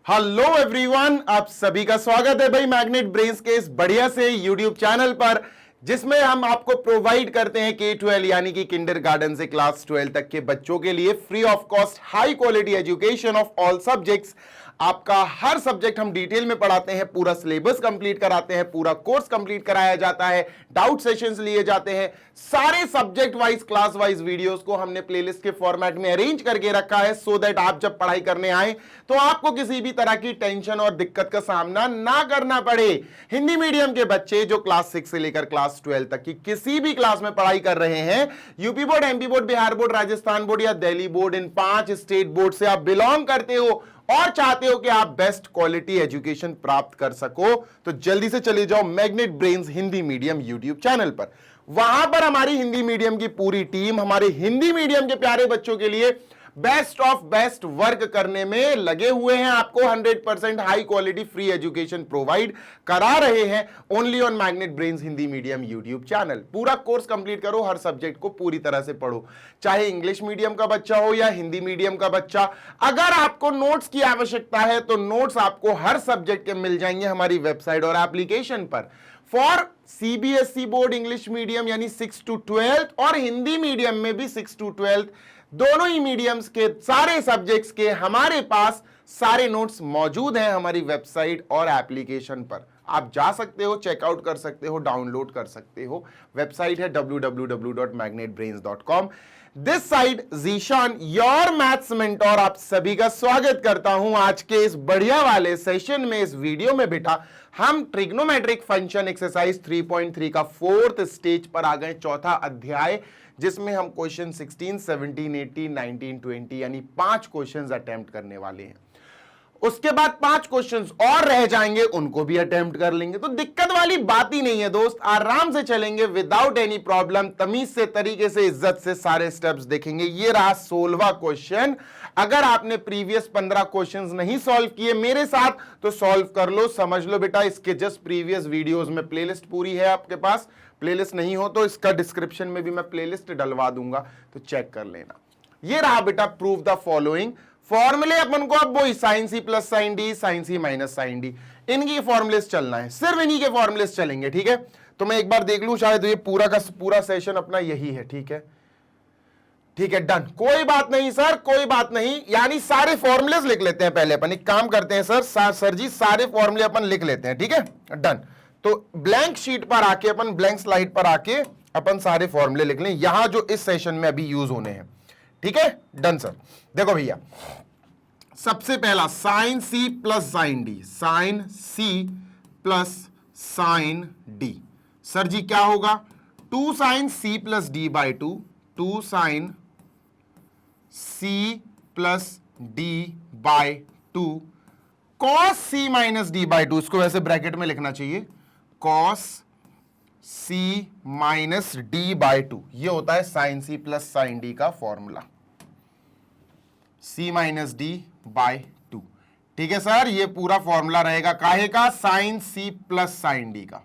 Hello everyone, आप सभी का स्वागत है भाई मैग्नेट ब्रेन्स के इस बढ़िया से यूट्यूब चैनल पर, जिसमें हम आपको प्रोवाइड करते हैं K-12 यानी कि किंडरगार्टन से क्लास 12 तक के बच्चों के लिए free of cost high quality education of all subjects. आपका हर सब्जेक्ट हम डिटेल में पढ़ाते हैं, पूरा सिलेबस कंप्लीट कराते हैं, पूरा कोर्स कंप्लीट कराया जाता है, डाउट सेशंस लिए जाते हैं। सारे subject wise class wise videos को हमने प्लेलिस्ट के फॉर्मेट में अरेंज करके रखा है सो दैट आप जब पढ़ाई करने आए तो आपको किसी भी तरह की टेंशन और दिक्कत का सामना ना करना पड़े। हिंदी मीडियम के बच्चे जो क्लास 6 से लेकर क्लास 12 तक की किसी भी क्लास में पढ़ाई कर रहे हैं, UP board, MP board, Bihar board, Rajasthan board या दिल्ली बोर्ड, इन 5 स्टेट बोर्ड से आप बिलोंग करते हो और चाहते हो कि आप बेस्ट क्वालिटी एजुकेशन प्राप्त कर सको, तो जल्दी से चले जाओ magnet brains Hindi medium YouTube channel पर। वहां पर हमारी हिंदी मीडियम की पूरी टीम हमारे हिंदी मीडियम के प्यारे बच्चों के लिए बेस्ट ऑफ बेस्ट वर्क करने में लगे हुए हैं। आपको 100% high quality free education provide करा रहे हैं only on magnet brains Hindi medium YouTube channel. पूरा कोर्स कंप्लीट करो, हर सब्जेक्ट को पूरी तरह से पढ़ो, चाहे इंग्लिश मीडियम का बच्चा हो या हिंदी मीडियम का बच्चा। अगर आपको नोट्स की आवश्यकता है तो नोट्स आपको हर सब्जेक्ट के मिल जाएंगे हमारी वेबसाइट और एप्लीकेशन पर। For CBSE board English medium यानी 6 to 12 और हिंदी मीडियम में भी 6 to 12 दोनों ही मीडियम्स के सारे सब्जेक्ट्स के हमारे पास सारे नोट्स मौजूद हैं हमारी वेबसाइट और एप्लीकेशन पर। आप जा सकते हो, चेकआउट कर सकते हो, डाउनलोड कर सकते हो। वेबसाइट है www.magnetbrains.com। This side Zeeshan, your maths mentor, आप सभी का स्वागत करता हूं आज के इस बढ़िया वाले सेशन में। इस वीडियो में बेटा हम ट्रिग्नोमेट्रिक फंक्शन एक्सरसाइज 3.3 का 4th स्टेज पर आ गए, चौथा अध्याय, जिसमें हम क्वेश्चन 16, 17, 18, 19, 20 यानी 5 क्वेश्चंस अटेम्प्ट करने वाले हैं। उसके बाद 5 क्वेश्चंस और रह जाएंगे, उनको भी अटेम्प्ट कर लेंगे। तो दिक्कत वाली बात ही नहीं है दोस्त, आराम से चलेंगे विदाउट एनी प्रॉब्लम, तमीज से, तरीके से, इज्जत से सारे स्टेप्स देखेंगे। ये रहा 16वां क्वेश्चन। अगर आपने प्रीवियस 15 क्वेश्चंस नहीं सॉल्व किए मेरे साथ तो सॉल्व कर लो, समझ लो बेटा। इसके जस्ट प्रीवियस वीडियोस में प्लेलिस्ट पूरी है आपके पास। प्लेलिस्ट नहीं हो तो इसका डिस्क्रिप्शन में भी मैं प्लेलिस्ट डलवा दूंगा, तो चेक कर लेना। ये रहा बेटा प्रूव द फॉलोइंग। फॉर्मूले अपन को अब वही sine C plus sine D, sine C minus sine D, इनकी फॉर्मुलेस चलना है, सिर्फ इन्हीं के फॉर्मुलेस चलेंगे। ठीक है, तो मैं एक बार देख लूं, शायद ये पूरा का पूरा सेशन अपना यही है। ठीक है, ठीक है, डन। कोई बात नहीं सर, कोई बात नहीं, यानी सारे फॉर्मुलेस लिख लेते हैं पहले अपन। एक काम करते हैं सर जी, सारे फॉर्मूले अपन लिख लेते हैं। ठीक है, डन। तो ब्लैंक शीट पर आके अपन, ब्लैंक स्लाइड पर आके अपन सारे फॉर्मूले लिख लें यहां जो इस सेशन में अभी यूज होने हैं। ठीक है, डन सर। देखो भैया, सबसे पहला sine C plus sine D, sine C plus sine D. Sir ji क्या होगा? 2 sine C plus D by 2, 2 sine C plus D by 2 cos C minus D by 2। इसको वैसे ब्रैकेट में लिखना चाहिए, cos C minus D by 2। ये होता है sine C plus sine D का formula, C minus D by 2। ठीक है सर, ये पूरा फॉर्मूला रहेगा काहे का? Sine C plus sine D का।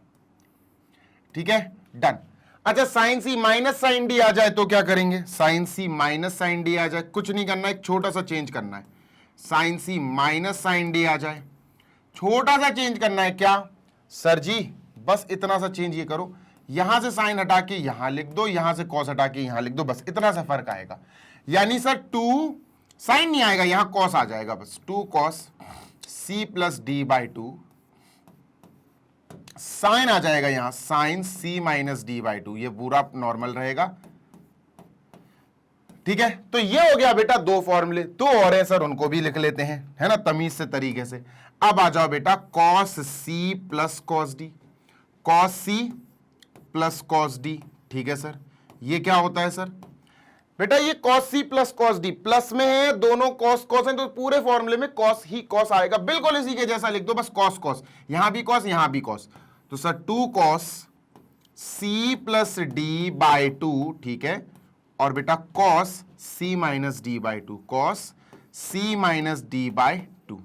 ठीक है, डन। अच्छा, sine C minus sine D आ जाए तो क्या करेंगे? Sine C minus sine D आ जाए, कुछ नहीं करना है, एक छोटा सा चेंज करना है। Sine C minus sine D आ जाए, छोटा सा चेंज करना है। क्या सर जी? बस इतना सा चेंज ये करो, यहां से साइन हटा के यहां लिख दो, यहां से कॉस हटा के यहां लिख दो, बस इतना सा फर्क आएगा। यानी सर 2 साइन नहीं आएगा, यहां कॉस आ जाएगा, बस 2 cos C plus D by 2, sine आ जाएगा यहां sine C minus D by 2, ये पूरा नॉर्मल रहेगा। ठीक है, तो ये हो गया बेटा 2 फॉर्मूले। 2 और है सर, उनको भी लिख लेते हैं, है ना, तमीज से, तरीके से। अब आ जाओ बेटा, cos C plus cos D, cos C plus cos D. ठीक है सर, ये क्या होता है सर? बेटा ये cos C plus cos D, plus में है, दोनों कॉस कॉस हैं, तो पूरे फॉर्मूले में कॉस ही कॉस आएगा, बिल्कुल इसी के जैसा लिख दो, बस कॉस कॉस, यहां भी कॉस, यहां भी कॉस। तो sir 2 cos C plus D by 2, ठीक है, और बेटा cos C minus D by 2, cos C minus D by 2।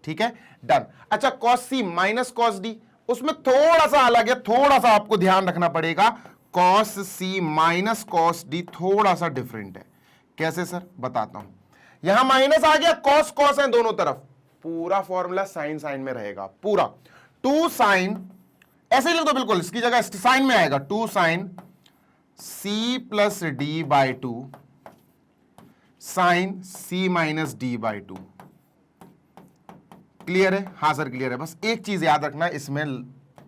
ठीक है, डन। अच्छा, cos C minus cos D, उसमें थोड़ा सा अलग है, थोड़ा सा आपको ध्यान रखना पड़ेगा। Cos C minus cos D थोड़ा सा डिफरेंट है। कैसे सर? बताता हूं। यहां माइनस आ गया, कॉस कॉस है दोनों तरफ, पूरा फॉर्मूला साइन साइन में रहेगा पूरा। 2 साइन, ऐसे ही लिख दो बिल्कुल, इसकी जगह साइन में आएगा 2 sine c plus D by 2 sine c minus D by 2। Clear है? हाँ सर क्लियर है। बस एक चीज याद रखना, इसमें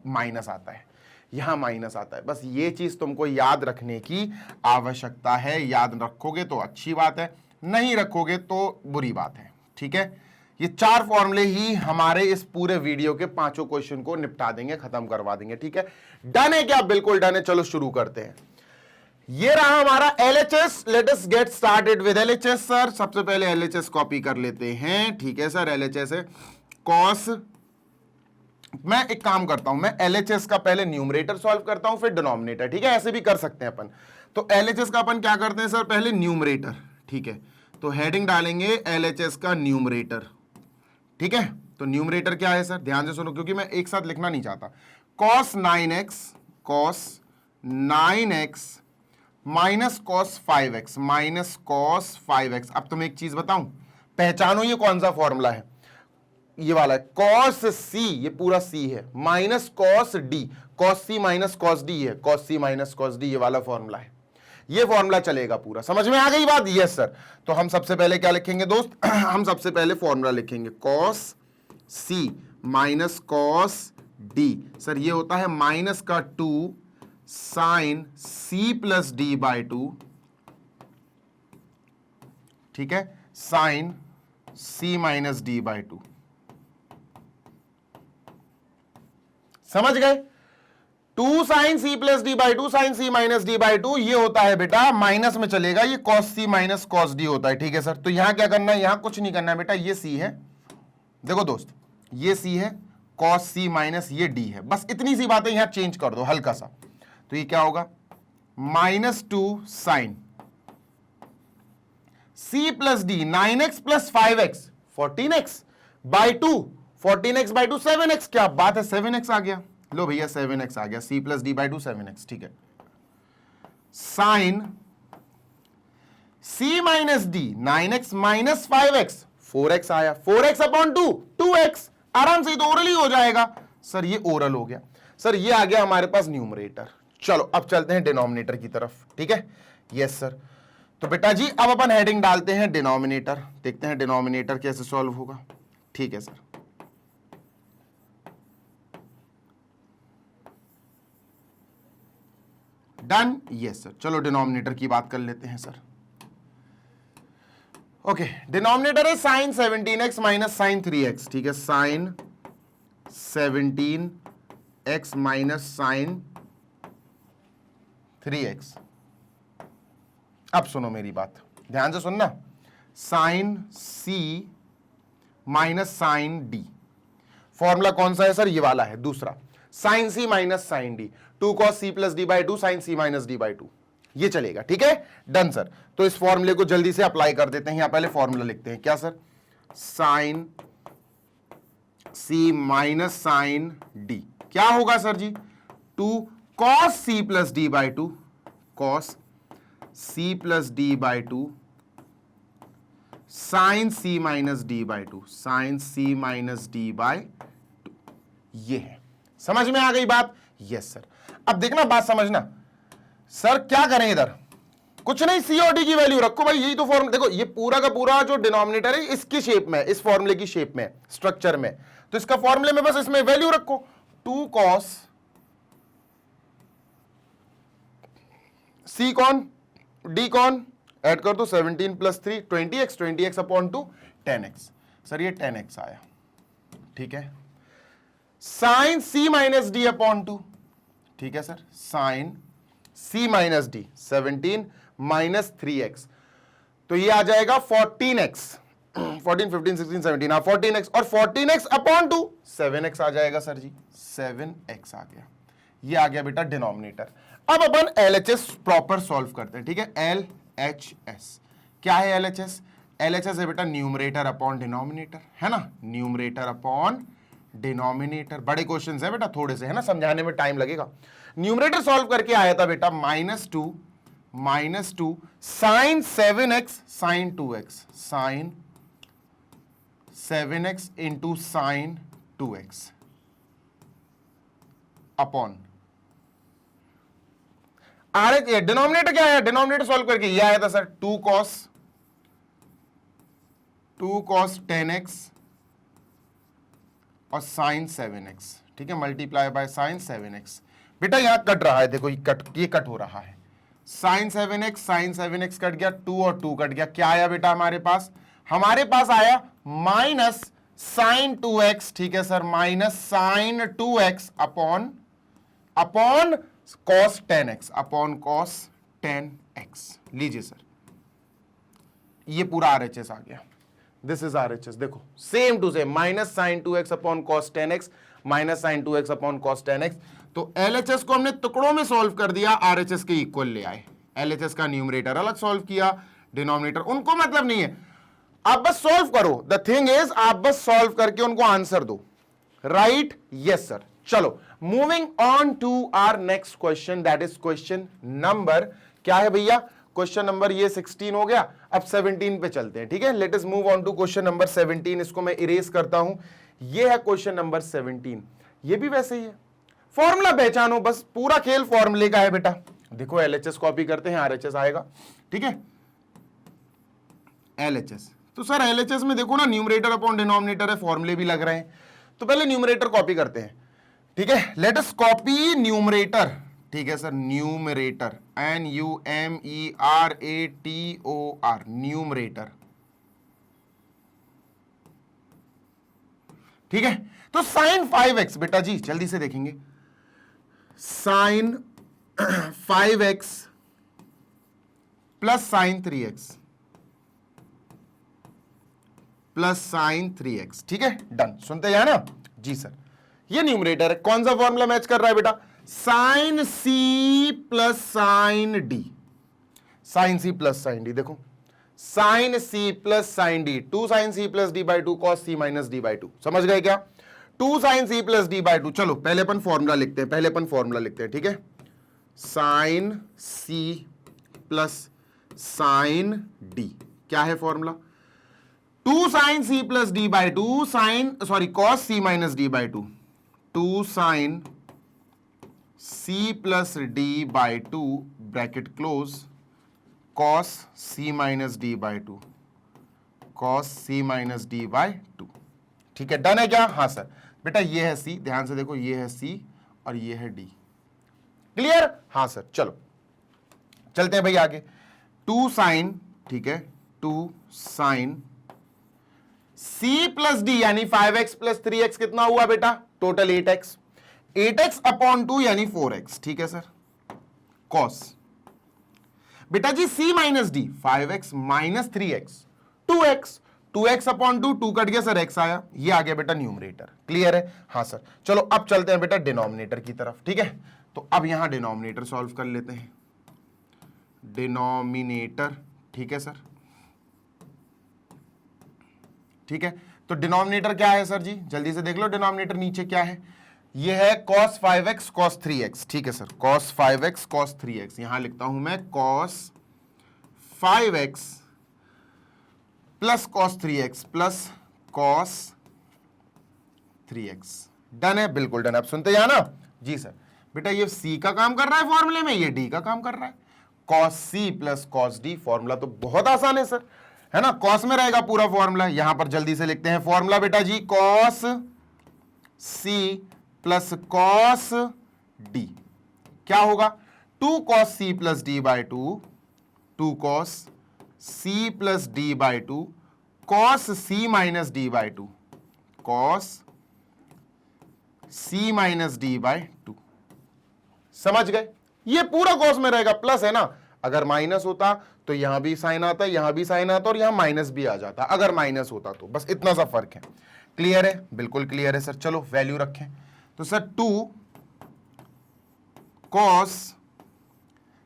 माइनस आता है, यहां माइनस आता है, बस ये चीज तुमको याद रखने की आवश्यकता है। याद रखोगे तो अच्छी बात है, नहीं रखोगे तो बुरी बात है। ठीक है, ये 4 फॉर्मूले ही हमारे इस पूरे वीडियो के 5 क्वेश्चन को निपटा देंगे, खत्म करवा देंगे। ठीक है, डन है क्या? बिल्कुल डन है। चलो शुरू करते हैं। ये रहा हमारा LHS। Let us get started with LHS sir. सबसे पहले LHS कॉपी कर लेते हैं। ठीक है सर, LHS है कॉस। मैं एक काम करता हूं, मैं LHS का पहले न्यूमरेटर सॉल्व करता हूं, फिर डिनोमिनेटर। ठीक है, ऐसे भी कर सकते हैं अपन। तो LHS का अपन क्या करते हैं सर, पहले न्यूमरेटर। ठीक है, तो हेडिंग डालेंगे LHS का न्यूमरेटर। ठीक है, तो न्यूमरेटर क्या है सर, ध्यान से सुनो क्योंकि मैं एक साथ लिखना नहीं चाहता। cos 9x minus cos 5x minus cos 5x। अब तुम्हें एक चीज बताऊं, पहचानो ये कौन सा फॉर्मूला है, ये वाला है cos c, ये पूरा c है, minus cos d, cos c minus cos d है, cos c minus cos d, ये वाला फॉर्मूला है। ये फॉर्मूला चलेगा पूरा। समझ में आ गई बात? Yes sir. तो हम सबसे पहले क्या लिखेंगे दोस्त, हम सबसे पहले फॉर्मूला लिखेंगे cos c minus cos d। Sir ये होता है माइनस का 2 sine c plus d by 2। ठीक है, sine c minus d by 2। समझ गए? 2 sine c plus D by 2 sine c minus D by 2, ये होता है बेटा माइनस में चलेगा, ये cos c minus cos d होता है। ठीक है सर, तो यहां क्या करना है, यहां कुछ नहीं करना है बेटा, ये c है, देखो दोस्त ये c है, cos c माइनस ये d है, बस इतनी सी बातें यहां चेंज कर दो हल्का सा। तो ये क्या होगा, minus 2 sine c plus D 9x plus 5x 14x by 2, 14x by 2 7x। क्या बात है, 7x आ गया, लो भैया 7x आ गया, c plus D by 2 7x। ठीक है, sine c minus D 9x minus 5x 4x आया, 4x अपॉन 2 2x, आराम से तो ओरल ही हो जाएगा सर। ये ओरल हो गया सर, ये आ गया हमारे पास न्यूमरेटर। चलो अब चलते हैं डिनोमिनेटर की तरफ। ठीक है, यस सर। तो बेटा जी अब अपन हेडिंग डालते हैं डिनोमिनेटर, देखते हैं डिनोमिनेटर कैसे सॉल्व होगा। ठीक है सर, डन। यस सर, चलो डिनोमिनेटर की बात कर लेते हैं सर। ओके, डिनोमिनेटर है sine 17x minus sine 3x। ठीक है, sine 17x minus sine 3x। अब सुनो मेरी बात, ध्यान से सुनना, sine c minus sine d, formula कौन सा है सर, ये वाला है दूसरा, sine c minus sine d, 2 cos c plus D by 2 sine c minus D by 2, ये चलेगा। ठीक है, डन सर। तो इस फॉर्मूले को जल्दी से अप्लाई कर देते हैं। यहां पहले फॉर्मूला लिखते हैं, क्या sir, sine c minus sine d क्या होगा sir ji, 2 cos c plus D by 2, cos c plus D by 2 sine c minus D by 2 sine c minus D by 2, ये है। समझ में आ गई बात? Yes sir. अब देखना बात समझना, सर क्या करें इधर, कुछ नहीं, सी और डी की वैल्यू रखो भाई, यही तो फॉर्मूला। देखो ये पूरा का पूरा जो डिनोमिनेटर है इसकी शेप में, इस फॉर्मूले की शेप में, स्ट्रक्चर में, तो इसका फॉर्मूले में बस इसमें वैल्यू रखो, 2 cos c कौन d कौन, ऐड कर दो 17 plus 3 20x, 20x upon 2 10x। Sir ये 10x आया। ठीक है, sine c minus D upon 2। ठीक है sir, sine c minus D 17 minus 3x, तो ये आ जाएगा 14x, 14 15 16 17, हाँ 14x, और 14x अपॉन 2 7x आ जाएगा सर जी, 7x आ गया। ये आ गया बेटा डिनोमिनेटर। अब अपन LHS प्रॉपर सॉल्व करते हैं। ठीक है, LHS क्या है, LHS LHS है बेटा न्यूमरेटर अपॉन डिनोमिनेटर, है ना, न्यूमरेटर अपॉन डिनोमिनेटर। बड़े क्वेश्चंस है बेटा, थोड़े से है ना, समझाने में टाइम लगेगा। न्यूमरेटर सॉल्व करके आया था बेटा -2 sine 7x sine 2x, sine 7x into sine 2x upon R H. Denominator क्या है, डिनोमिनेटर सॉल्व करके ये आया था सर 2 cos 10x और साइन 7x, ठीक है, मल्टीप्लाई बाय साइन 7x। बेटा यहां कट रहा है, देखो ये कट हो रहा है, साइन 7x कट गया, 2 और 2 कट गया, क्या आया बेटा हमारे पास आया माइनस साइन 2x, ठीक है sir, minus sine 2x upon cos 10x upon cos 10x। लीजिए सर, ये पूरा RHS आ गया, दिस इज RHS। देखो same to same, minus sine 2x upon cos 10x minus sine 2x upon cos 10x। तो LHS को हमने टुकड़ों में सॉल्व कर दिया, RHS के इक्वल ले आए। LHS का न्यूमरेटर अलग सॉल्व किया, डिनोमिनेटर उनको मतलब नहीं है, आप बस सॉल्व करो। द थिंग इज आप बस सॉल्व करके उनको आंसर दो, राइट? Yes sir. चलो moving on to our next question, that is question number, क्या है भैया क्वेश्चन नंबर, ये 16 हो गया, अब 17 पे चलते हैं, ठीक है। Let us move on to question number 17। इसको मैं इरेज करता हूं, ये है क्वेश्चन नंबर 17। ये भी वैसे ही है, फॉर्मूला पहचानो, बस पूरा खेल फॉर्मूले का है बेटा। देखो LHS कॉपी करते हैं, RHS आएगा, ठीक है। LHS तो सर LHS में देखो ना, न्यूमरेटर अपॉन डिनोमिनेटर है, फॉर्मूले भी लग रहे हैं, तो पहले न्यूमरेटर कॉपी करते हैं, ठीक है। लेट अस कॉपी न्यूमरेटर, ठीक है सर, न्यूमरेटर NUMERATOR, न्यूमरेटर, ठीक है। तो साइन 5x बेटा जी जल्दी से देखेंगे, sine 5x plus sine 3x plus sine 3x, ठीक है, डन। सुनते जाए ना जी सर, ये न्यूमरेटर है, कौन सा फॉर्मूला मैच कर रहा है बेटा, sine C plus sine D, sine C plus sine D, देखो sine C plus sine D, 2 sine C plus D by 2 cos C minus D by 2, समझ गए क्या, 2 sine C plus D by 2। चलो पहले अपन फॉर्मूला लिखते हैं, ठीक है, sine C plus sine D, क्या है formula, 2 sine C plus D by 2 cos C minus D by 2, 2 sine C plus D by 2 bracket close cos C minus D by 2, cos C minus D by 2, ठीक है, done है क्या? हाँ sir. बेटा ये है सी, ध्यान से देखो, ये है सी और ये है डी, क्लियर? हाँ सर। चलो चलते हैं भाई आगे, 2 साइन, ठीक है, 2 साइन c प्लस डी यानी 5x प्लस 3x कितना हुआ बेटा, टोटल 8x, 8x अपॉन 2 यानी 4x, ठीक है सर, कॉस बेटा जी c minus D 5x minus 3x 2x, 2x upon 2, 2 cut गया सर, x आया, ये आ गया बेटा न्यूमरेटर, क्लियर है? हाँ सर। चलो अब चलते हैं बेटा डिनोमिनेटर की तरफ, ठीक है। तो अब यहां डिनोमिनेटर सॉल्व कर लेते हैं, डिनोमिनेटर, ठीक है सर, ठीक है। तो डिनोमिनेटर क्या है सर जी, जल्दी से देख लो, डिनोमिनेटर नीचे क्या है, ये है cos 5x cos 3x, ठीक है sir, cos 5x cos 3x, यहां लिखता हूं मैं cos 5x plus cos 3x plus cos 3x, done है, बिल्कुल डन। आप सुनते जाना जी सर। बेटा ये c का काम कर रहा है फॉर्मूले में, ये d का काम कर रहा है, cos c plus cos d, formula तो बहुत आसान है सर, है ना, cos में रहेगा पूरा फॉर्मूला, यहां पर जल्दी से लिखते हैं फॉर्मूला बेटा जी, cos c plus cos d, क्या होगा, 2 cos c plus d by 2, 2 cos c plus d by 2, cos c minus d by 2, cos c minus d by 2, समझ गए? ये पूरा cos में रहेगा, प्लस है ना, अगर माइनस होता तो यहां भी साइन आता, यहां भी साइन आता और यहां माइनस भी आ जाता, अगर माइनस होता तो, बस इतना सा फर्क है, क्लियर है? बिल्कुल क्लियर है सर। चलो वैल्यू रखें, तो सर 2 cos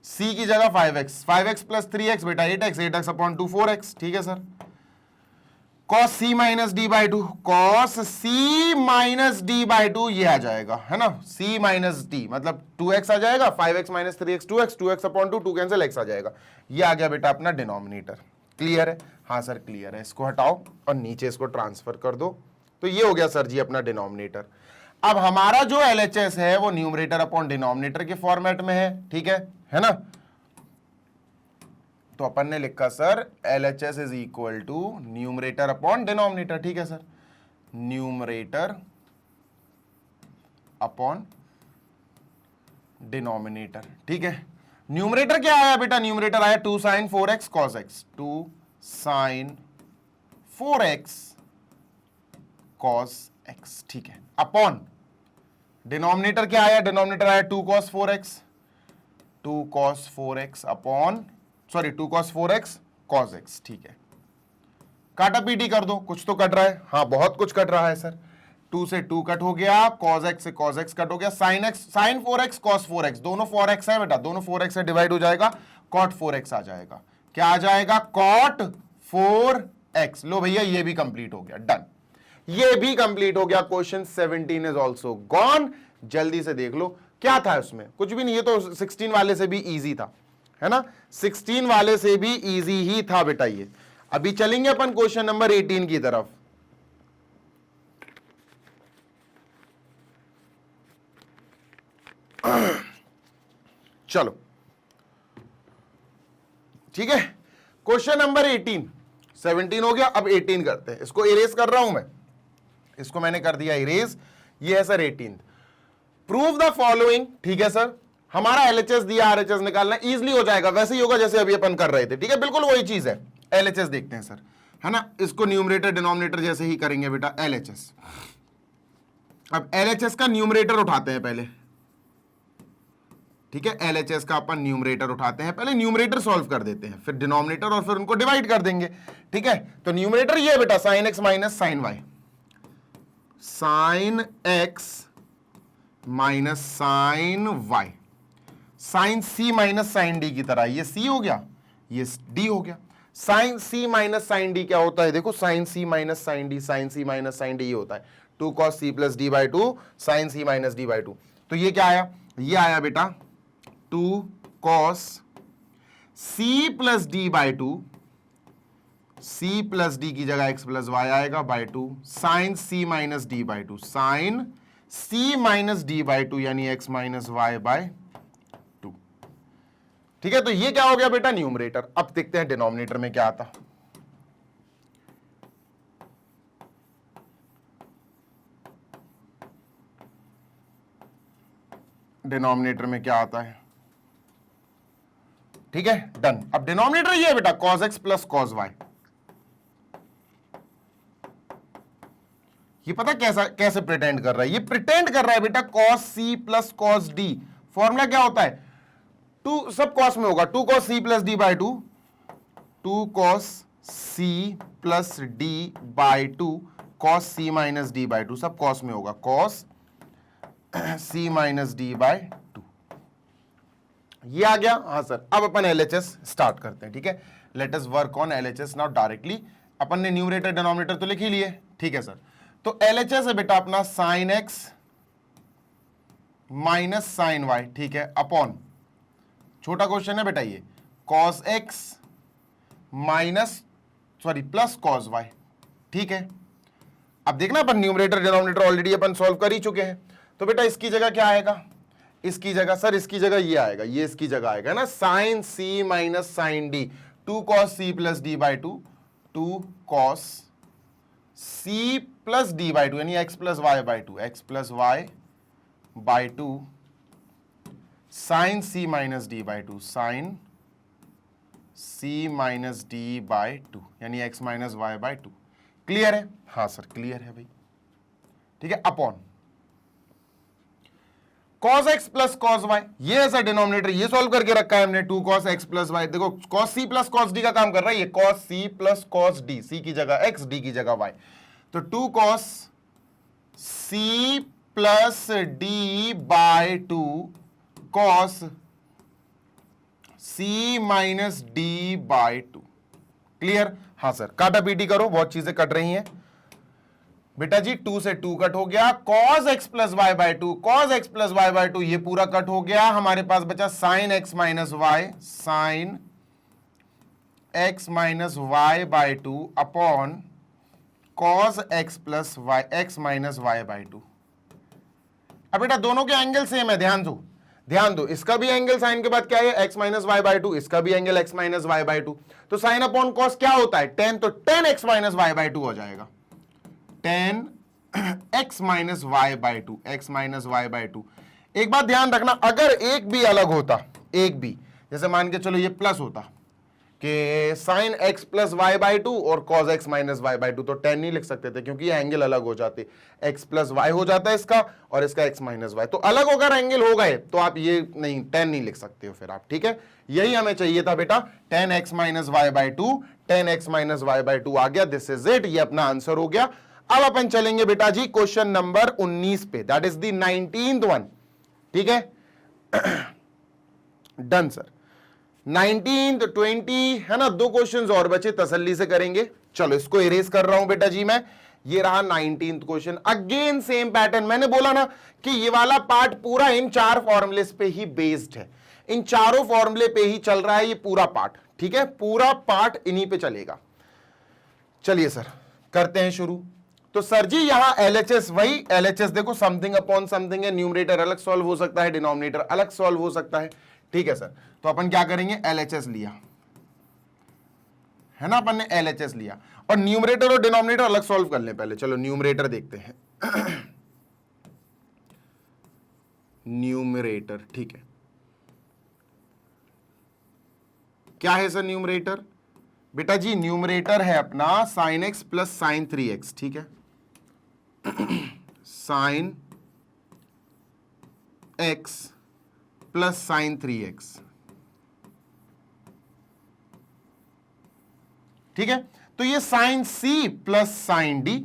c की जगह 5x प्लस 3x बेटा 8x अपॉन 2 4x, ठीक है sir, cos c minus D by 2, cos c minus D by 2, ये आ जाएगा, है ना, c माइनस डी मतलब 2x आ जाएगा, 5x minus 3x 2x upon 2, 2 cancel, x आ जाएगा, ये आ गया बेटा अपना डिनोमिनेटर, क्लियर है? हाँ सर क्लियर है। इसको हटाओ और नीचे इसको ट्रांसफर कर दो, तो ये हो गया सर जी अपना डिनोमिनेटर। अब हमारा जो LHS है वो न्यूमरेटर अपॉन डिनोमिनेटर के फॉर्मेट में है, ठीक है ना? तो अपन ने लिखा sir LHS is equal to numerator upon denominator, ठीक है सर, न्यूमरेटर अपॉन डिनोमिनेटर, ठीक है। न्यूमरेटर क्या आया बेटा? न्यूमरेटर आया 2 sin 4x cos x, 2 sin 4x cos x, ठीक है, अपॉन डिनोमिनेटर क्या आया? डिनोमिनेटर आया 2 cos 4x, 2 cos 4x upon sorry 2 cos 4x cos x, ठीक है। काटा पीटी कर दो, कुछ तो कट रहा है, हाँ बहुत कुछ कट रहा है सर। 2 से 2 कट हो गया, cos x से cos x कट हो गया, sin 4x cos 4x, दोनों 4x है बेटा, दोनों 4x से डिवाइड हो जाएगा, cot 4x आ जाएगा। क्या आ जाएगा? cot 4x। लो भैया ये भी कंप्लीट हो गया, डन, ये भी कंप्लीट हो गया। Question 17 is also gone. जल्दी से देख लो क्या था उसमें, कुछ भी नहीं, ये तो 16 वाले से भी इजी था, है ना? 16 वाले से भी इजी ही था बेटा ये। अभी चलेंगे अपन क्वेश्चन नंबर 18 की तरफ। चलो ठीक है, क्वेश्चन नंबर 18, 17 हो गया, अब 18 करते हैं। इसको इरेज कर रहा हूं मैं, इसको मैंने कर दिया इरेज। ये है सर 18। प्रूव द फॉलोइंग, ठीक है सर, हमारा LHS दिया, RHS निकालना इजीली हो जाएगा, वैसे ही होगा जैसे अभी अपन कर रहे थे, ठीक है, बिल्कुल वही चीज है। LHS देखते हैं सर, है ना? इसको न्यूमरेटर डिनोमिनेटर जैसे ही करेंगे बेटा, LHS। अब LHS का न्यूमरेटर उठाते हैं पहले, ठीक है, LHS का अपन न्यूमरेटर उठाते हैं पहले, न्यूमरेटर सॉल्व कर देते हैं, फिर डिनोमिनेटर और फिर उनको डिवाइड कर देंगे, ठीक है। तो न्यूमरेटर ये है बेटा sin x minus sin y, sin x minus sin y, sin c minus sin d की तरह, ये c हो गया, ये d हो गया। sin c minus sin d क्या होता है? देखो sin c minus sin d, sin c minus sin d ये होता है 2 cos c plus d by 2 sin c minus d by 2। तो ये क्या आया? ये आया बेटा 2 cos c plus d by 2, c plus d की जगह x प्लस y आएगा by 2 sin c minus d by 2, sin c minus d by 2 यानी x माइनस y बाय 2, ठीक है। तो ये क्या हो गया बेटा? न्यूमरेटर। अब देखते हैं डिनोमिनेटर में क्या आता। डिनोमिनेटर में क्या आता है, ठीक है, डन। अब डिनोमिनेटर ये है बेटा cos x plus cos y। ये पता कैसे प्रिटेंड कर रहा है? ये प्रिटेंड कर रहा है बेटा cos c plus cos d। Formula क्या होता है? 2 सब cos में होगा, 2 cos c plus d by 2, 2 cos c plus d by 2 cos c minus d by 2, सब cos में होगा, cos c minus d by 2। ये आ गया, हाँ सर। अब अपन LHS स्टार्ट करते हैं, ठीक है। Let us work on LHS now directly. अपन ने न्यूमरेटर डिनोमिनेटर तो लिख ही लिए, ठीक है सर। तो LHS है बेटा अपना sin x minus sin y, ठीक है, अपॉन, छोटा क्वेश्चन है बेटा ये, cos x minus sorry plus cos y, ठीक है। अब देखना अपन न्यूमरेटर डिनोमिनेटर ऑलरेडी अपन सॉल्व कर ही चुके हैं, तो बेटा इसकी जगह क्या आएगा? इसकी जगह सर, इसकी जगह ये आएगा, ये इसकी जगह आएगा ना, sin c minus sin d, 2 cos c plus d by 2, 2 cos c plus d by 2 यानी x plus y by 2, x plus y by 2 sin c minus d by 2, sin c minus d by 2 यानी x minus y by 2। Clear है? हाँ sir clear है भाई, ठीक है। Upon cos x plus cos y, ये ऐसा denominator ये सॉल्व करके रखा है हमने, 2 cos x प्लस y। देखो cos c plus cos d का काम कर रहा है ये, cos c plus cos d, c की जगह x, d की जगह y, तो 2 cos c plus d by 2 cos c minus d by 2। Clear? हाँ सर, काटा पीटी करो, बहुत चीजें कट रही हैं बेटा जी। 2 से 2 कट हो गया, cos x plus Y by 2, cos x plus Y by 2 ये पूरा कट हो गया, हमारे पास बचा sin x minus Y, sin x minus Y by two upon cos x plus Y X minus Y by two. अब बेटा दोनों के एंगल सेम है, ध्यान दो, इसका भी एंगल साइन के बाद क्या है x minus Y by two, इसका भी angle x minus Y by two. तो साइन अपॉन कॉस क्या होता है, टेन, तो tan X minus Y by two हो जाएगा, tan X minus Y by two, X minus Y by two. एक बात ध्यान रखना, अगर एक भी अलग होता, एक भी, जैसे मान के चलो ये प्लस होता कि sine X plus Y by two और cos X minus Y by two, तो टेन नहीं लिख सकते थे क्योंकि ये एंगल अलग हो जाते, एक्स प्लस वाई हो जाता है इसका और इसका एक्स माइनस वाई, तो अलग होकर एंगल हो गए तो आप ये नहीं, टेन नहीं लिख सकते हो फिर आप, ठीक है। यही हमें चाहिए था बेटा, tan X minus Y by two, tan X minus Y by two आ गया, दिस इज इट, ये अपना आंसर हो गया। अब अपन चलेंगे बेटा जी क्वेश्चन नंबर 19 पे, that is the 19th one, ठीक है। डन सर, 19th 20 है ना, दो क्वेश्चंस और बचे, तसल्ली से करेंगे। चलो इसको इरेज कर रहा हूं बेटा जी मैं, ये रहा 19th question, again same pattern. मैंने बोला ना कि ये वाला पार्ट पूरा इन चार फॉर्मूलेस पे ही बेस्ड है, इन चारों फॉर्मूले पे ही चल रहा है ये पूरा पार्ट, ठीक है, पूरा पार्ट इन्हीं पे चलेगा। चलिए सर करते हैं शुरू। तो सर जी यहां LHS, वही LHS देखो, समथिंग अपॉन समथिंग है, न्यूमरेटर अलग सॉल्व हो सकता है, डिनोमिनेटर अलग सॉल्व हो सकता है, ठीक है सर। तो अपन क्या करेंगे, LHS लिया है ना, अपन ने LHS लिया, और न्यूमरेटर और डिनोमिनेटर अलग सॉल्व कर ले पहले। चलो न्यूमरेटर देखते हैं न्यूमरेटर, ठीक है, क्या है सर न्यूमरेटर, बेटा जी न्यूमरेटर है अपना sign X plus sine 3x, ठीक है, sign x plus sine 3x, ठीक है। तो ये sine c plus sine d,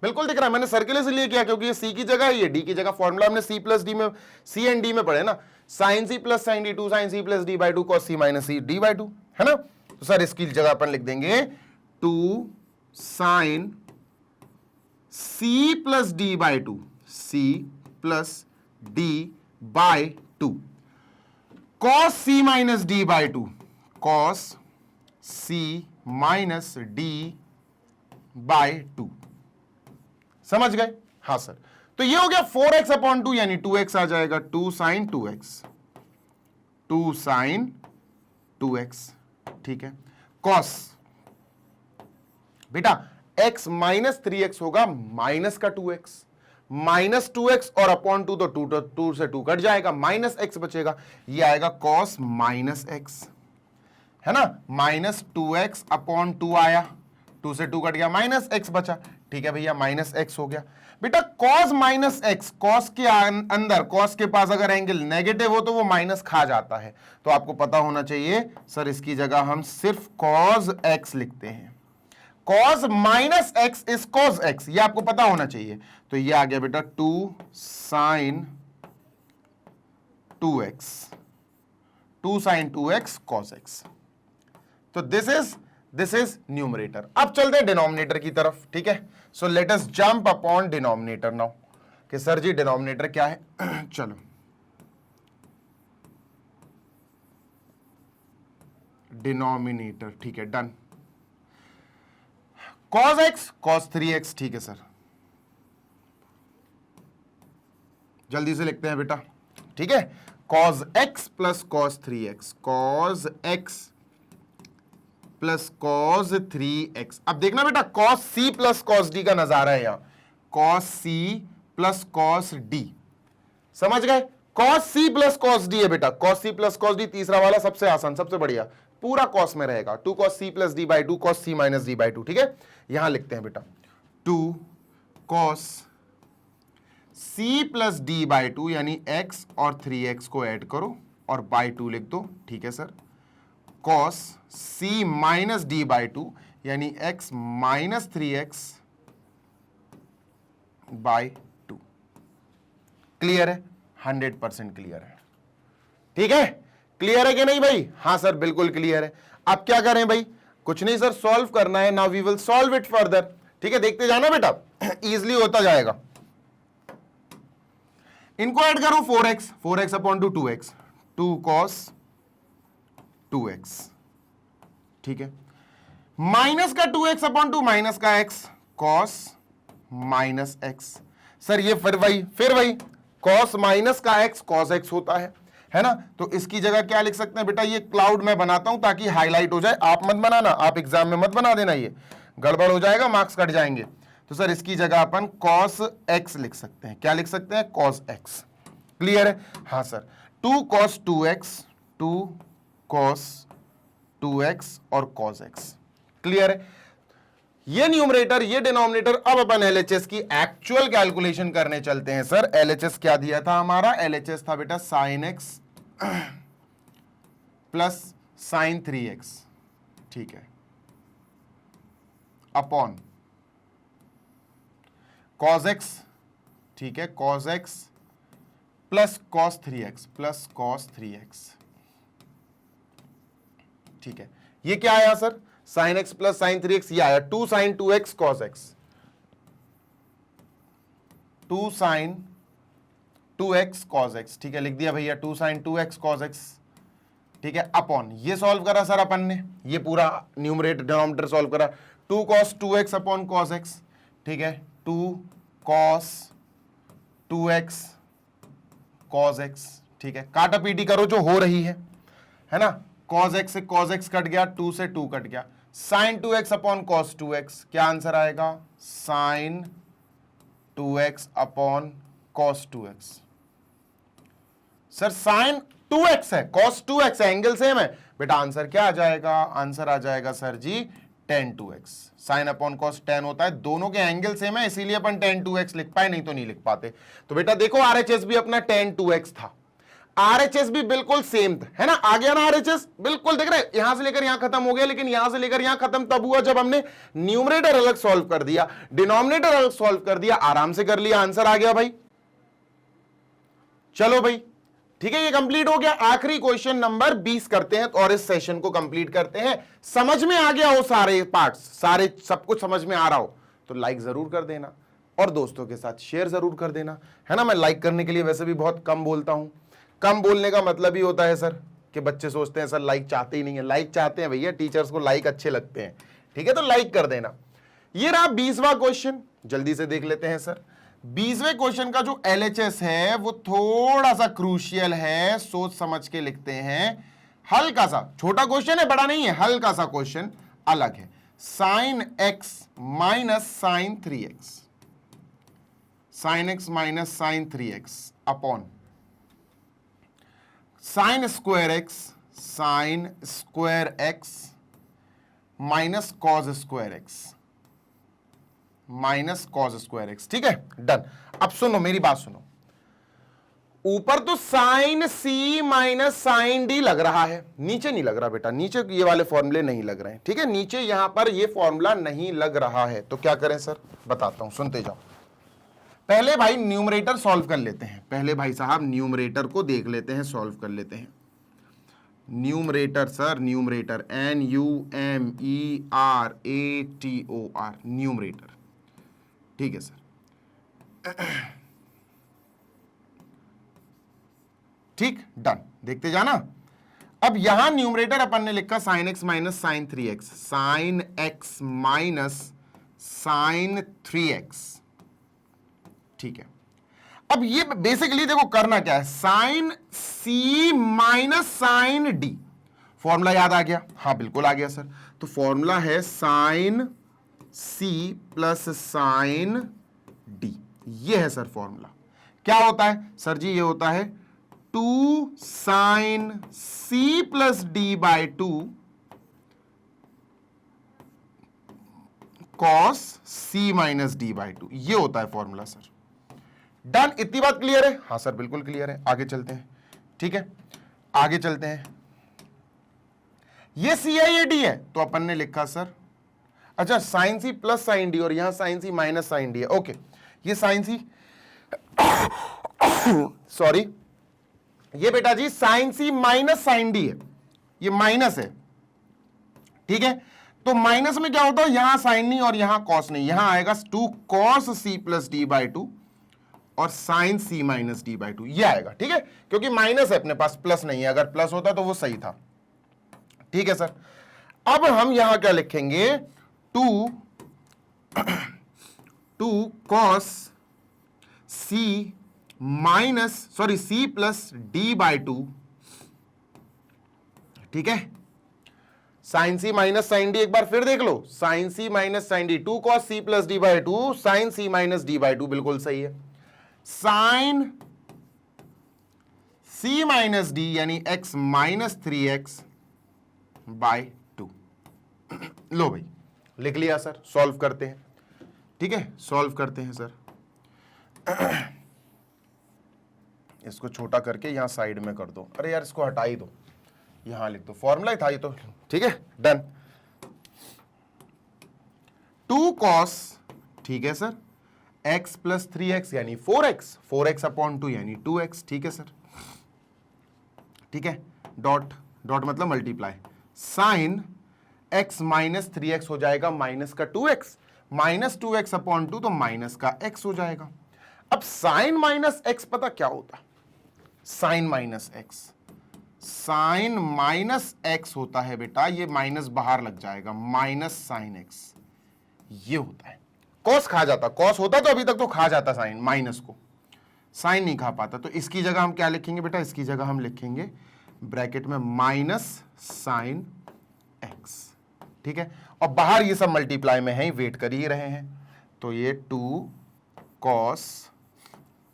बिल्कुल दिख रहा है, मैंने सर्किल इसलिए किया क्योंकि ये c की जगह है, ये d की जगह, फॉर्मूला हमने c प्लस डी में, c एंड d में पढ़े ना, sine c plus sine d, two sine c plus d by two cos c minus c d by two, है ना। तो सर इसकी जगह अपन लिख देंगे two sine c plus d by two, c plus d by two cos c minus d by two, cos c minus d by two, समझ गए, हाँ सर। तो ये हो गया 4x अपॉन 2 यानी 2x आ जाएगा, 2 साइन 2x, 2 साइन 2x, ठीक है। कॉस बेटा x माइनस 3x होगा माइनस का 2x, माइनस 2x और अपॉन 2 तो 2 से 2 कट जाएगा, माइनस x बचेगा, ये आएगा कॉस माइनस x, है ना, माइनस 2x अपॉन 2 आया, 2 से 2 कट गया, माइनस x बचा, ठीक है भैया, माइनस x हो गया। बेटा cos माइनस x, cos के अंदर, cos के पास अगर एंगल नेगेटिव हो तो वो माइनस खा जाता है, तो आपको पता होना चाहिए सर इसकी जगह हम सिर्फ cos x लिखते हैं, cos minus x is cos x, ये आपको पता होना चाहिए। तो ये आ गया बेटा 2 sine 2x, 2 sine 2x cos x, तो दिस इज न्यूमरेटर। अब चलते हैं डिनोमिनेटर की तरफ, ठीक है। So let us jump upon denominator now, कि सर जी डिनोमिनेटर क्या है चलो डिनोमिनेटर, ठीक है, done. cos x cos 3x, ठीक है सर, जल्दी से लिखते हैं बेटा, ठीक है, cos x plus cos 3x, cos x plus cos 3x। अब देखना बेटा cos c plus cos d का नजारा है यहां, cos c plus cos d, समझ गए, cos c plus cos d है बेटा, cos c plus cos d, तीसरा वाला सबसे आसान, सबसे बढ़िया, पूरा cos में रहेगा, 2 cos c plus d by 2 cos c minus d by 2, ठीक है। यहां लिखते हैं बेटा 2 cos c plus d by 2 यानी x और 3x को ऐड करो और बाई 2 लिख दो, ठीक है sir, cos c minus d by 2 यानी x minus 3x by 2। Clear है, 100% क्लियर है, ठीक है, क्लियर है कि नहीं भाई, हाँ सर बिल्कुल क्लियर है। अब क्या करें भाई, कुछ नहीं सर, सॉल्व करना है, now we will solve it further, ठीक है, देखते जाना बेटा, इजिली होता जाएगा। इनको ऐड करो 4x, 4x upon 2 2x, 2 cos 2x, ठीक है। माइनस का 2x अपॉन 2 माइनस का x cos minus x। Sir ये फिर वही cos माइनस का x cos x होता है ना। तो इसकी जगह क्या लिख सकते हैं बेटा, ये क्लाउड मैं बनाता हूं ताकि हाईलाइट हो जाए, आप मत बनाना, आप एग्जाम में मत बना देना, ये गड़बड़ हो जाएगा, मार्क्स कट जाएंगे। तो सर इसकी जगह अपन cos x लिख सकते हैं। क्या लिख सकते हैं? cos x। क्लियर है? हाँ sir, 2 cos 2x, 2 cos 2x और cos x। क्लियर है? ये न्यूमरेटर ये डिनोमिनेटर। अब अपन एलएचएस की एक्चुअल कैलकुलेशन करने चलते हैं। सर एलएचएस क्या दिया था हमारा? एलएचएस था बेटा sin x plus sin 3x, ठीक है, अपॉन cos x, ठीक है, cos x plus cos 3x plus cos 3x, ठीक है। ये क्या आया sir? sin x plus sin 3x, ये आया 2 sin 2x cos x, 2 sin 2x cos x, ठीक है, लिख दिया भैया 2 sin 2x cos x, ठीक है, अपॉन ये सॉल्व करा सर अपन ने, ये पूरा न्यूमरेटर डिनोमिनेटर सॉल्व करा, 2 cos 2x upon cos x, ठीक है, 2 cos 2x cos x, ठीक है, काटा पीटी करो जो हो रही है ना। cos x से cos x कट गया, 2 से 2 कट गया, sin 2x upon cos 2x, क्या आंसर आएगा? sin 2x upon cos 2x। Sir sin 2x है, cos 2x है, एंगल सेम है बेटा, आंसर क्या आ जाएगा? आंसर आ जाएगा सर जी tan 2x। sin upon cos tan होता है, दोनों के एंगल सेम है, इसीलिए अपन tan 2x लिख पाए, नहीं तो नहीं लिख पाते। तो बेटा देखो RHS भी अपना tan 2x था, RHS भी बिल्कुल सेम है ना, आ गया ना RHS, बिल्कुल देख रहे, यहां से लेकर यहां खत्म हो गया, लेकिन यहां से लेकर यहां खत्म तब हुआ जब हमने न्यूमरेटर अलग सॉल्व कर दिया, डिनोमिनेटर अलग सॉल्व कर दिया, आराम से कर लिया, आंसर आ गया भाई। चलो भाई ठीक है, ये कंप्लीट हो गया। आखिरी क्वेश्चन नंबर 20 करते हैं और इस सेशन को कंप्लीट करते हैं। समझ में आ गया हो सारे पार्ट्स, सारे सब कुछ समझ में आ रहा हो तो लाइक जरूर कर देना और दोस्तों के साथ शेयर जरूर कर देना, है ना। मैं लाइक करने के लिए वैसे भी बहुत कम बोलता हूं। कम बोलने का मतलब ही होता है सर कि बच्चे सोचते हैं सर लाइक चाहते ही नहीं है। लाइक चाहते हैं भैया, टीचर्स को लाइक अच्छे लगते हैं, ठीक है, तो लाइक कर देना। ये रहा 20वां क्वेश्चन, जल्दी से देख लेते हैं सर। 20वें क्वेश्चन का जो एलएचएस है वो थोड़ा सा क्रूशियल है, सोच समझ के लिखते हैं। हल्का सा छोटा क्वेश्चन है, बड़ा नहीं है, हल्का सा क्वेश्चन अलग है। sin x minus sin 3x, sin x minus sin 3x upon sin square x sin square x minus cos square x minus cos square x, ठीक है, डन। अब सुनो मेरी बात सुनो, ऊपर तो sin c minus sin d लग रहा है, नीचे नहीं लग रहा बेटा, नीचे ये वाले फॉर्मूले नहीं लग रहे हैं, ठीक है, नीचे यहां पर ये फॉर्मूला नहीं लग रहा है। तो क्या करें सर, बताता हूं, सुनते जाओ। पहले भाई न्यूमरेटर सॉल्व कर लेते हैं, पहले भाई साहब न्यूमरेटर को देख लेते हैं, सॉल्व कर लेते हैं। Numerator sir, numerator NUMERATOR, numerator, ठीक है सर, ठीक, डन। देखते जाना। अब यहां न्यूमरेटर अपन ने लिखा sin x minus sin 3x, sin x minus sin 3x, ठीक है। अब ये बेसिकली देखो करना क्या है, sin c minus sin d, formula याद आ गया? हाँ बिल्कुल आ गया सर। तो फॉर्मूला है sin c plus sin d, ये है सर फॉर्मूला। क्या होता है सर जी? ये होता है 2 sin c plus d by 2 cos c minus d by 2, ये होता है फॉर्मूला सर। डन, इतनी बात क्लियर है? हाँ सर बिल्कुल क्लियर है। आगे चलते हैं, ठीक है, आगे चलते हैं। ये सी है, ये डी है, तो अपन ने लिखा सर, अच्छा sine C plus sine D और यहां sine C minus sine D है, ओके। ये साइन सी सॉरी, ये बेटा जी sine C minus sine D है, ये माइनस है, ठीक है। तो माइनस में क्या होता है, यहां साइन नहीं और यहां कॉस नहीं, यहां आएगा 2 cos c plus D by 2 और sine c minus D by 2, ये आएगा, ठीक है, क्योंकि माइनस है अपने पास, प्लस नहीं है, अगर प्लस होता तो वो सही था, ठीक है सर। अब हम यहां क्या लिखेंगे, 2 cos c प्लस d/2, ठीक है। Sine C minus sine D एक बार फिर देख लो, sine C minus sine D, 2 cos c plus d/2 sine C minus d/2, बिल्कुल सही है। साइन c माइनस डी यानी x माइनस 3x/2। लो भाई लिख लिया सर, सॉल्व करते हैं, ठीक है, सॉल्व करते हैं सर। इसको छोटा करके यहां साइड में कर दो, अरे यार इसको हटा ही दो, यहां लिख दो, फॉर्मूला ही था ये तो, ठीक है, डन। 2 cos, ठीक है सर, x प्लस 3x यानी 4x अपॉन 2 यानी 2x, ठीक है सर, ठीक है, डॉट डॉट मतलब multiply, sine x minus 3x हो जाएगा माइनस का 2x, माइनस 2x अपॉन 2 तो माइनस का x हो जाएगा। अब साइन माइनस x पता क्या होता, sine minus x, sine minus x होता है बेटा, ये माइनस बाहर लग जाएगा, माइनस साइन x, ये होता है। कॉस खा जाता, कॉस होता तो अभी तक तो खा जाता साइन, माइनस को साइन नहीं खा पाता, तो इसकी जगह हम क्या लिखेंगे बेटा, इसकी जगह हम लिखेंगे ब्रैकेट में माइनस साइन x, ठीक है, और बाहर ये सब मल्टीप्लाई में है, वेट कर ही रहे हैं, तो ये 2 cos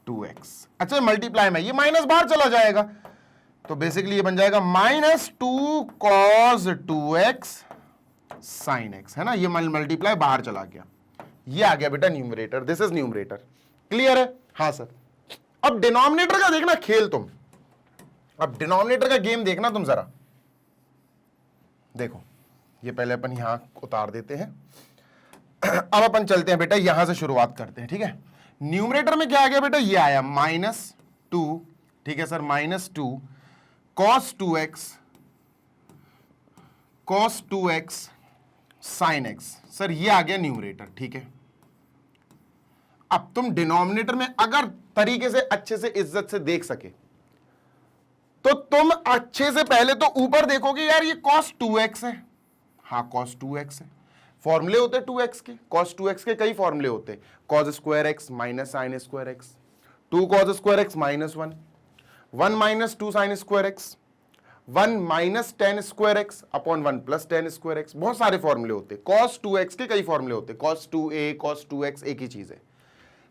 2x, अच्छा मल्टीप्लाई में, ये माइनस बाहर चला जाएगा, तो बेसिकली ये बन जाएगा minus 2 cos 2x sin x, है ना, ये मल्टीप्लाई बाहर चला गया, ये आ गया बेटा numerator, this is numerator, clear है, हाँ सर। अब डिनोमिनेटर का देखना खेल तुम, अब डिनोमिनेटर का गेम देखना तुम जरा, देखो ये पहले अपन यहां उतार देते हैं, अब अपन चलते हैं बेटा, यहां से शुरुआत करते हैं, ठीक है। न्यूमरेटर में क्या आ गया बेटा, ये आया -2, ठीक है sir, -2 cos 2x sin x, sir ये आ गया न्यूमरेटर, ठीक है। अब तुम डिनोमिनेटर में अगर तरीके से अच्छे से इज्जत से देख सके तो तुम अच्छे से पहले तो ऊपर देखोगे, यार ये cos 2x है, हाँ cos 2x है, फॉर्मूले होते 2x के, cos 2x के कई फॉर्मूले होते, cos square x minus sine square x, 2 cos square x minus 1, 1 minus 2 sine square x, 1 minus 10 square x upon 1 plus 10 square x, बहुत सारे फॉर्मूले होते, cos 2x के कई फॉर्मूले होते, cos 2a cos 2x एक ही चीज है,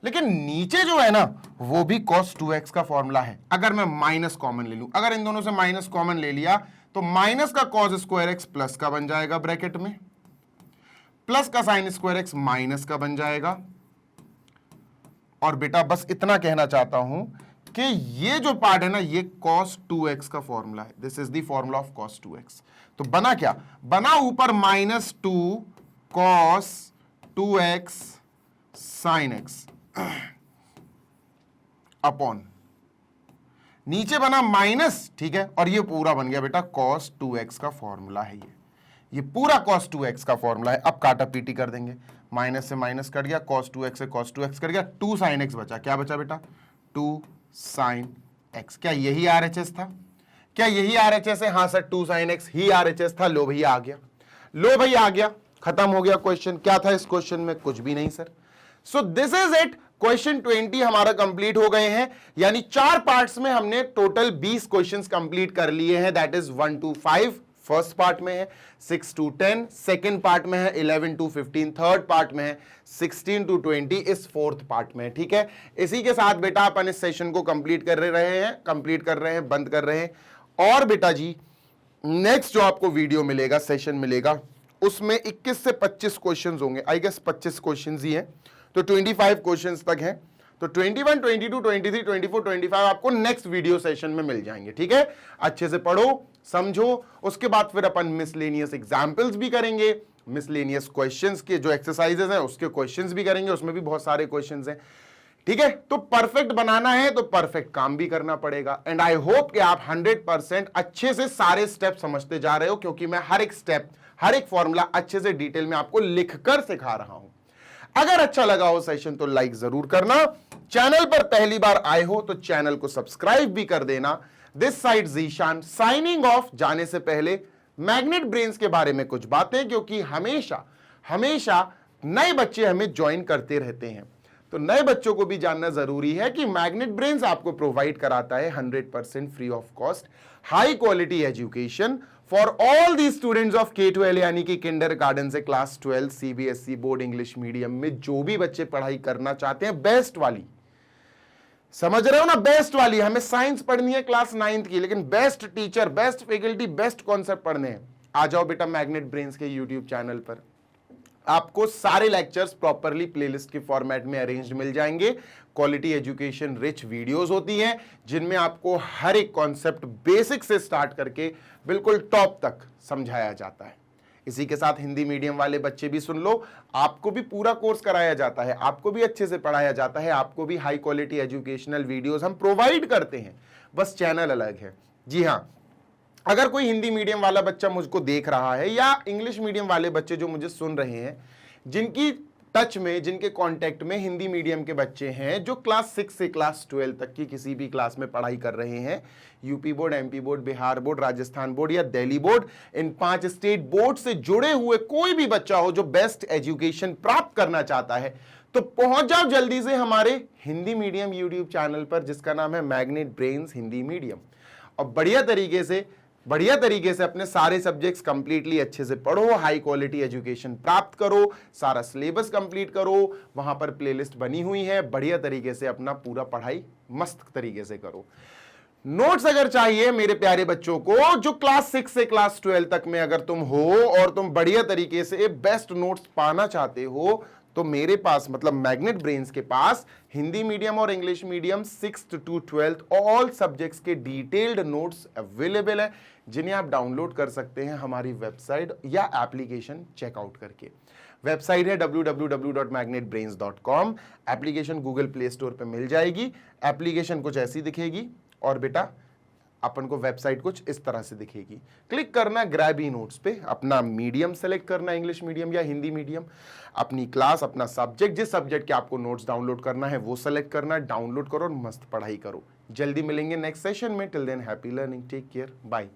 लेकिन नीचे जो है ना वो भी cos 2x का फॉर्मूला है। अगर मैं माइनस कॉमन ले लूं, अगर इन दोनों से माइनस कॉमन ले लिया तो माइनस का cos स्क्वायर x प्लस का बन जाएगा ब्रैकेट में, प्लस का साइन स्क्वायर x माइनस का बन जाएगा, और बेटा बस इतना कहना चाहता हूं कि ये जो पार्ट है ना ये cos 2x का फॉर्मूला है, this is the formula of cos 2x। तो बना क्या, बना ऊपर -2 cos 2x sin x upon नीचे बना माइनस, ठीक है, और ये पूरा बन गया बेटा cos 2x का फॉर्मूला है, ये पूरा cos 2x का फॉर्मूला है। अब काटा पीटी कर देंगे, माइनस से माइनस कट गया, cos 2x से cos 2x कट गया, 2 sin x बचा, क्या बचा बेटा 2 sin x, क्या यही RHS था, क्या यही RHS है, हाँ सर 2 sin x ही RHS था, लो भैया आ गया, लो भैया आ गया, खत्म हो गया क्वेश्चन। क्या था इस क्वेश्चन में, कुछ भी नहीं sir. So this is it, question 20 हमारा कंप्लीट हो गए हैं, यानी 4 पार्ट्स में हमने टोटल 20 क्वेश्चंस कंप्लीट कर लिए हैं, that is 1 to 5 first part में है, 6 to 10 सेकेंड पार्ट में है, 11 to 15 थर्ड पार्ट में है, 16 to 20 इस फोर्थ पार्ट में, ठीक है। इसी के साथ बेटा अपन इस सेशन को कंप्लीट कर रहे हैं, बंद कर रहे हैं। और बेटा जी नेक्स्ट जो आपको वीडियो मिलेगा, सेशन मिलेगा, उसमें 21 से 25 क्वेश्चंस होंगे, आई गेस 25 क्वेश्चंस ही हैं, तो 25 क्वेश्चंस तक हैं, तो 21, 22, 23, 24, 25 आपको नेक्स्ट वीडियो सेशन में मिल जाएंगे, ठीक है। अच्छे से पढ़ो समझो, उसके बाद फिर अपन मिसलेनियस एग्जाम्पल्स भी करेंगे, मिसलेनियस क्वेश्चंस के जो एक्सरसाइजेस हैं उसके क्वेश्चंस भी करेंगे, उसमें भी बहुत सारे क्वेश्चंस हैं, ठीक है। तो परफेक्ट बनाना है तो परफेक्ट काम भी करना पड़ेगा, एंड आई होप कि आप 100% अच्छे से सारे स्टेप समझते जा रहे हो, क्योंकि मैं हर एक स्टेप, हर एक फॉर्मूला अच्छे से डिटेल में आपको लिखकर सिखा रहा हूं। अगर अच्छा लगा हो सेशन तो लाइक जरूर करना, चैनल पर पहली बार आए हो तो चैनल को सब्सक्राइब भी कर देना। This side Zeeshan signing off, जाने से पहले मैग्नेट ब्रेन्स के बारे में कुछ बातें, क्योंकि हमेशा हमेशा नए बच्चे हमें ज्वाइन करते रहते हैं, तो नए बच्चों को भी जानना जरूरी है कि मैग्नेट ब्रेन्स आपको प्रोवाइड कराता है 100% free of cost high quality education for all the students of K-12, यानी कि किंडरगार्टन से class 12 CBSE board English medium में जो भी बच्चे पढ़ाई करना चाहते हैं, बेस्ट वाली, समझ रहे हो ना, बेस्ट वाली। हमें साइंस पढ़नी है क्लास 9th की, लेकिन best teacher, best faculty, best concept पढ़ने हैं। आ जाओ बेटा मैग्नेट ब्रेन्स के यूट्यूब चैनल पर, आपको सारे लेक्चर्स प्रॉपरली प्लेलिस्ट के फॉर्मेट में अरेंज्ड मिल जाएंगे। क्वालिटी एजुकेशन रिच वीडियोस होती हैं जिनमें आपको हर एक कॉन्सेप्ट बेसिक से स्टार्ट करके बिल्कुल टॉप तक समझाया जाता है। इसी के साथ हिंदी मीडियम वाले बच्चे भी सुन लो, आपको भी पूरा कोर्स कराया जाता है, आपको भी अच्छे से पढ़ाया जाता है, आपको भी हाई क्वालिटी एजुकेशनल वीडियोस हम प्रोवाइड करते हैं, बस चैनल अलग है। जी हाँ, अगर कोई हिंदी मीडियम वाला बच्चा मुझको देख रहा है या इंग्लिश मीडियम वाले बच्चे जो मुझे सुन रहे हैं, जिनकी टच में, जिनके कांटेक्ट में हिंदी मीडियम के बच्चे हैं जो क्लास 6 से क्लास 12 तक की किसी भी क्लास में पढ़ाई कर रहे हैं, UP board, MP board, Bihar board, Rajasthan board या दिल्ली बोर्ड, इन 5 स्टेट बोर्ड से जुड़े हुए कोई भी बच्चा हो जो बेस्ट एजुकेशन प्राप्त करना चाहता है, तो पहुंच जाओ जल्दी से हमारे हिंदी मीडियम यूट्यूब चैनल पर जिसका नाम है मैग्नेट ब्रेन्स हिंदी मीडियम, और बढ़िया तरीके से अपने सारे सब्जेक्ट्स कंप्लीटली अच्छे से पढ़ो, हाई क्वालिटी एजुकेशन प्राप्त करो, सारा सिलेबस कंप्लीट करो, वहां पर प्लेलिस्ट बनी हुई है, बढ़िया तरीके से अपना पूरा पढ़ाई मस्त तरीके से करो। नोट्स अगर चाहिए मेरे प्यारे बच्चों को जो क्लास 6 से क्लास 12 तक में अगर तुम हो और तुम बढ़िया तरीके से बेस्ट नोट्स पाना चाहते हो, तो मेरे पास मतलब मैग्नेट ब्रेन्स के पास हिंदी मीडियम और English medium 6th to 12th all subjects के डिटेल्ड नोट्स अवेलेबल है, जिन्हें आप डाउनलोड कर सकते हैं हमारी वेबसाइट या एप्लीकेशन चेकआउट करके। वेबसाइट है www.magnetbrains.com, application Google play store पे मिल जाएगी। एप्लीकेशन कुछ ऐसी दिखेगी और बेटा अपन को वेबसाइट कुछ इस तरह से दिखेगी। क्लिक करना ग्रैब ई नोट्स पे, अपना मीडियम सेलेक्ट करना, इंग्लिश मीडियम या हिंदी मीडियम, अपनी क्लास, अपना सब्जेक्ट, जिस सब्जेक्ट के आपको नोट्स डाउनलोड करना है वो सेलेक्ट करना, डाउनलोड करो और मस्त पढ़ाई करो। जल्दी मिलेंगे नेक्स्ट सेशन में। Till then happy learning, take care, bye.